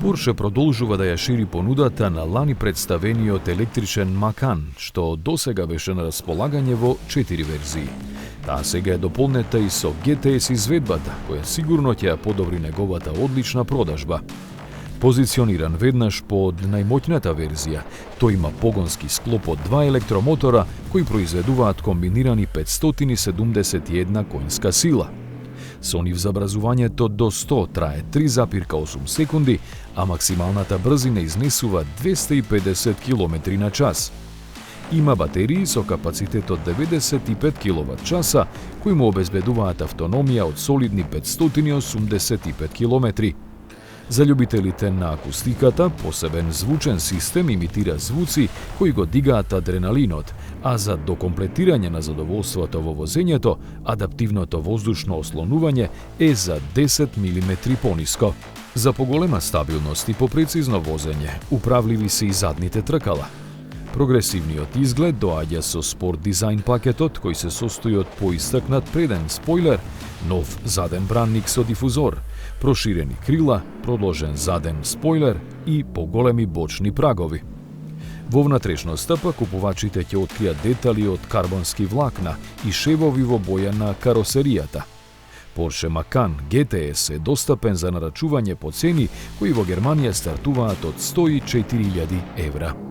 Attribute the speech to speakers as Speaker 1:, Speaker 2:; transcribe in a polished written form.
Speaker 1: Porsche продолжува да ја шири понудата на лани представениот електричен Macan, што досега беше на располагање во 4 верзии. Таа сега е дополнета и со GTS изведбата, која сигурно ќе ја подобри неговата одлична продажба. Позициониран веднаш под најмоќната верзија, тој има погонски склоп од 2 електромотора кои произведуваат комбинирани 571 коњска сила. Со нив забразувањето до 100 трае 3,8 секунди, а максималната брзина изнесува 250 км на час. Има батерии со капацитет од 95 кВт, кои му обезбедуваат автономија од солидни 585 км. За љубителите на акустиката, посебен звучен систем имитира звуци кои го дигаат адреналинот, а за докомплетирање на задоволството во возењето, адаптивното воздушно ослонување е за 10 мм пониско. За поголема стабилност и попрецизно возење, управливи се и задните тркала. Прогресивниот изглед доаѓа со спорт дизајн пакетот кој се состои од поистакнат преден спойлер, нов заден бранник со дифузор, проширени крила, продолжен заден спойлер и поголеми бочни прагови. Во внатрешноста пак купувачите ќе откријат детали од карбонски влакна и шевови во боја на каросеријата. Porsche Macan GTS е достапен за нарачување по цени кои во Германија стартуваат од 104.000 евра.